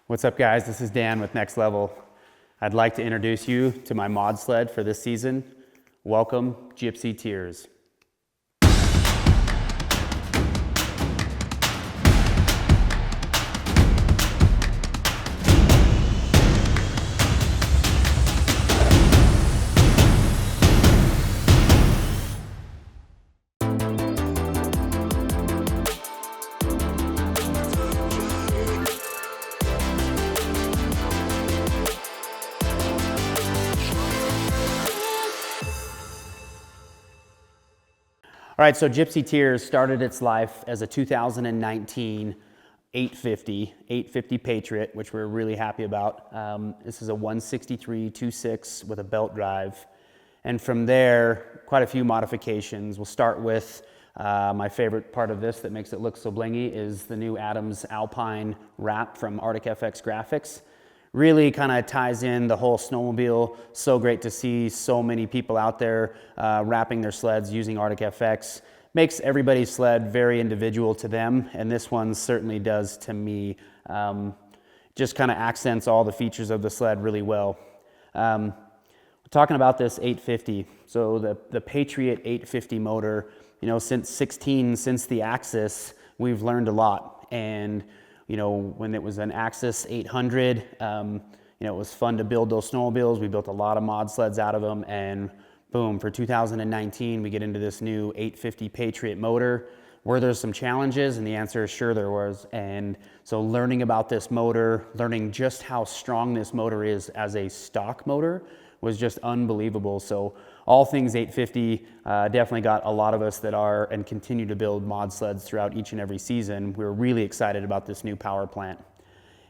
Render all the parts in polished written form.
What's up, guys? This is Dan with Next Level. I'd like to introduce you to my mod sled for this season. Welcome, Gypsy Tears. All right, so Gypsy Tears started its life as a 2019 850 Patriot, which we're really happy about. This is a 163 2.6 with a belt drive. And from there, quite a few modifications. We'll start with my favorite part of this that makes it look so blingy is the new Adams Alpine wrap from Arctic FX Graphics. Really kind of ties in the whole snowmobile. So great to see so many people out there wrapping their sleds using Arctic FX. Makes everybody's sled very individual to them, and this one certainly does to me. Just kind of accents all the features of the sled really well. We're talking about this 850. So the Patriot 850 motor, you know, since the Axys, we've learned a lot. And you know, when it was an Axys 800, you know, it was fun to build those snowmobiles. We built a lot of mod sleds out of them, and boom, for 2019, we get into this new 850 Patriot motor. Were there some challenges? And the answer is sure there was. And so learning about this motor, learning just how strong this motor is as a stock motor was just unbelievable. So all things 850 definitely got a lot of us that are and continue to build mod sleds throughout each and every season. We're really excited about this new power plant.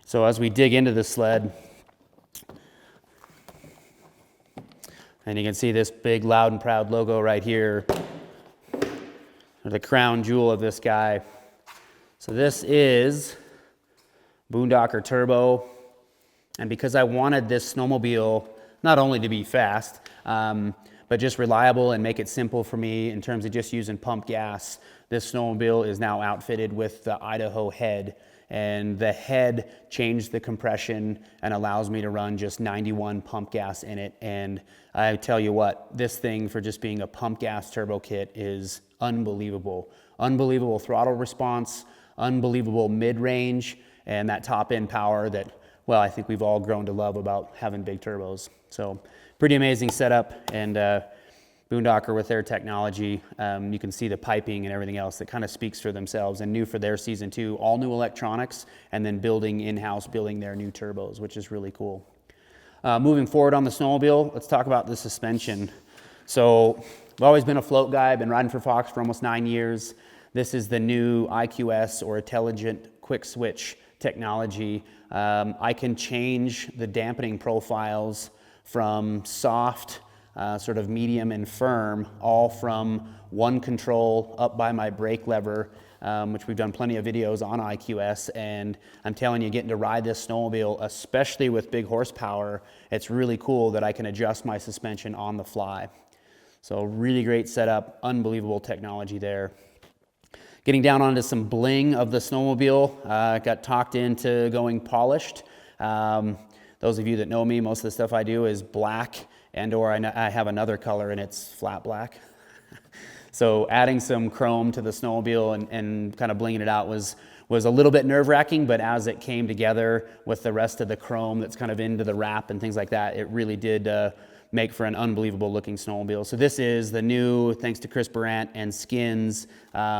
So as we dig into the sled, and you can see this big loud and proud logo right here, the crown jewel of this guy. So this is Boondocker Turbo. And because I wanted this snowmobile not only to be fast, but just reliable and make it simple for me in terms of just using pump gas, this snowmobile is now outfitted with the Idaho head. And the head changed the compression and allows me to run just 91 pump gas in it. And I tell you what, this thing for just being a pump gas turbo kit is unbelievable. Unbelievable throttle response, unbelievable mid-range, and that top-end power that, well, I think we've all grown to love about having big turbos. So pretty amazing setup, and Boondocker with their technology, you can see the piping and everything else that kind of speaks for themselves, and new for their season too. All new electronics, and then building in-house, building their new turbos, which is really cool. Moving forward on the snowmobile, let's talk about the suspension. So I've always been a float guy. I've been riding for Fox for almost 9 years. This is the new IQS, or Intelligent Quick Switch technology. I can change the dampening profiles from soft, sort of medium and firm, all from one control up by my brake lever, which we've done plenty of videos on IQS, and I'm telling you, getting to ride this snowmobile, especially with big horsepower, it's really cool that I can adjust my suspension on the fly. So really great setup, unbelievable technology there. Getting down onto some bling of the snowmobile, got talked into going polished. Those of you that know me, most of the stuff I do is black, or I have another color and it's flat black. So adding some chrome to the snowmobile and kind of blinging it out was a little bit nerve-wracking, but as it came together with the rest of the chrome that's kind of into the wrap and things like that, it really did make for an unbelievable looking snowmobile. So this is the new, thanks to Chris Brandt and Skinz,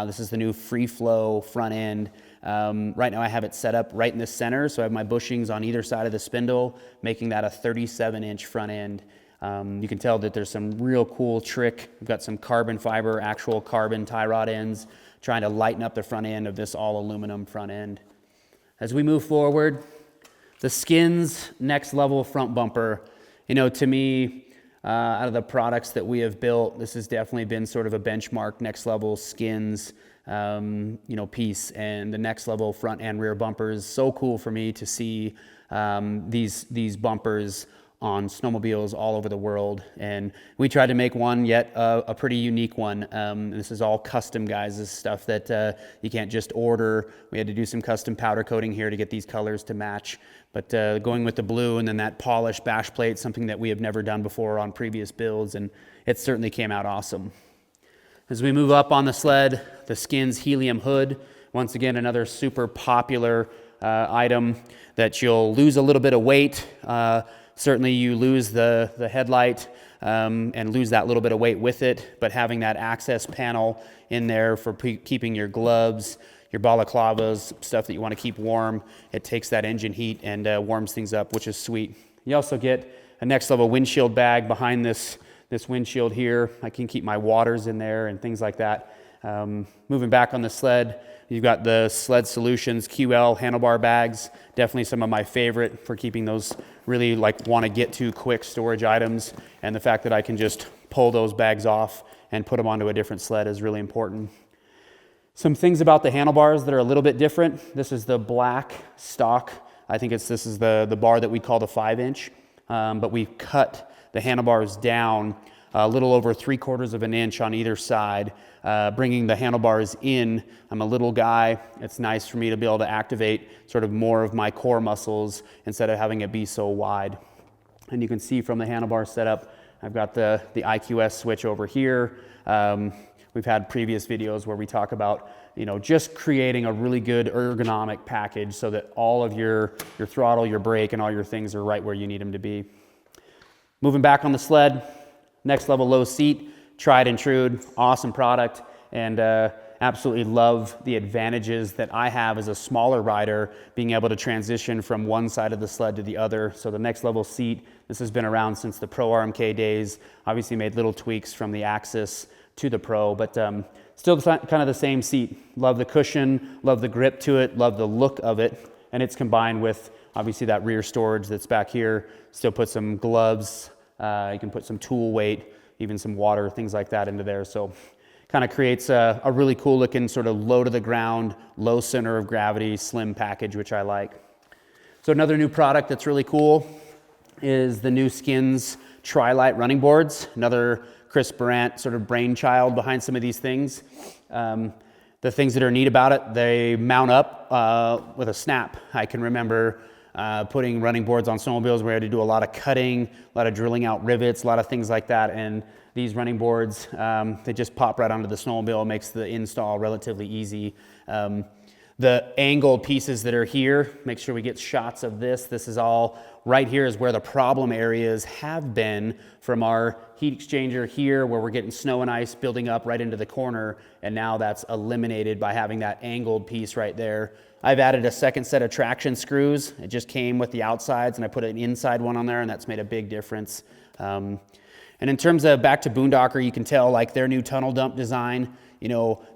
this is the new Free Flow front end. Right now I have it set up right in the center, so I have my bushings on either side of the spindle, making that a 37-inch front end. You can tell that there's some real cool trick. We've got some carbon fiber, actual carbon tie rod ends, trying to lighten up the front end of this all aluminum front end. As we move forward, the Skinz Next Level front bumper, you know, to me, out of the products that we have built, this has definitely been sort of a benchmark next level Skinz, you know, piece. And the Next Level front and rear bumpers, so cool for me to see these bumpers on snowmobiles all over the world, and we tried to make one yet a pretty unique one. This is all custom, guys. This is stuff that you can't just order. We had to do some custom powder coating here to get these colors to match, but going with the blue and then that polished bash plate, something that we have never done before on previous builds, and it certainly came out awesome. As we move up on the sled, the Skinz Helium hood, once again another super popular item that you'll lose a little bit of weight. Certainly you lose the headlight and lose that little bit of weight with it, but having that access panel in there for keeping your gloves, your balaclavas, stuff that you want to keep warm, it takes that engine heat and warms things up, which is sweet. You also get a next level windshield bag behind this windshield here. I can keep my waters in there and things like that. Moving back on the sled, you've got the Sled Solutions QL handlebar bags. Definitely some of my favorite for keeping those really want to get to quick storage items. And the fact that I can just pull those bags off and put them onto a different sled is really important. Some things about the handlebars that are a little bit different. This is the black stock. I think this is the bar that we call the 5-inch. But we've cut the handlebars down a little over 3/4 of an inch on either side, bringing the handlebars in. I'm a little guy. It's nice for me to be able to activate sort of more of my core muscles instead of having it be so wide. And you can see from the handlebar setup, I've got the IQS switch over here. We've had previous videos where we talk about, just creating a really good ergonomic package so that all of your throttle, your brake, and all your things are right where you need them to be. Moving back on the sled, next level low seat, tried and true, awesome product, and absolutely love the advantages that I have as a smaller rider, being able to transition from one side of the sled to the other. So the next level seat, this has been around since the Pro RMK days, obviously made little tweaks from the Axys to the Pro, but still kind of the same seat. Love the cushion, love the grip to it, love the look of it, and it's combined with obviously that rear storage that's back here. Still put some gloves, you can put some tool weight, even some water, things like that into there. So kind of creates a really cool looking sort of low to the ground, low center of gravity, slim package, which I like. So another new product that's really cool is the new Skinz Tri Lite running boards. Another Chris Brandt sort of brainchild behind some of these things. The things that are neat about it, they mount up with a snap. I can remember putting running boards on snowmobiles where I had to do a lot of cutting, a lot of drilling out rivets, a lot of things like that. And these running boards, they just pop right onto the snowmobile, makes the install relatively easy. The angled pieces that are here, make sure we get shots of this. This is all right here is where the problem areas have been from our heat exchanger here, where we're getting snow and ice building up right into the corner. And now that's eliminated by having that angled piece right there. I've added a second set of traction screws. It just came with the outsides and I put an inside one on there, and that's made a big difference. And in terms of back to Boondocker, you can tell their new tunnel dump design,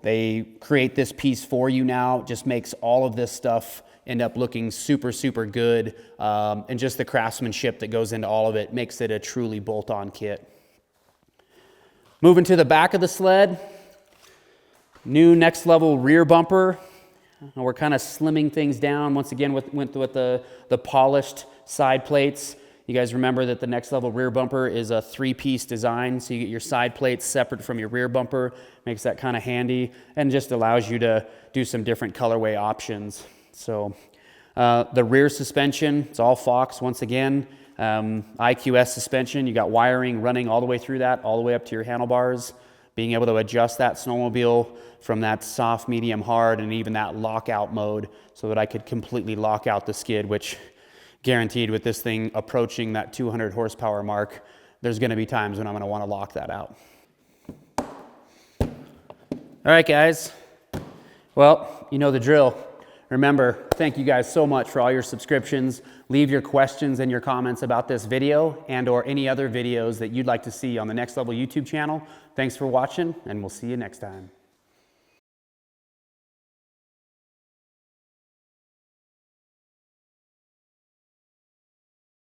they create this piece for you now. It just makes all of this stuff end up looking super, super good. And just the craftsmanship that goes into all of it makes it a truly bolt-on kit. Moving to the back of the sled, new next level rear bumper. We're kind of slimming things down. Once again, went with the polished side plates. You guys remember that the next level rear bumper is a 3-piece design, so you get your side plates separate from your rear bumper. Makes that kind of handy and just allows you to do some different colorway options. So the rear suspension, it's all Fox once again. IQS suspension, you got wiring running all the way through that, all the way up to your handlebars. Being able to adjust that snowmobile from that soft, medium, hard, and even that lockout mode so that I could completely lock out the skid, which guaranteed with this thing approaching that 200 horsepower mark, there's going to be times when I'm going to want to lock that out. All right, guys. Well, you know the drill. Remember, thank you guys so much for all your subscriptions. Leave your questions and your comments about this video and or any other videos that you'd like to see on the Next Level YouTube channel. Thanks for watching, and we'll see you next time.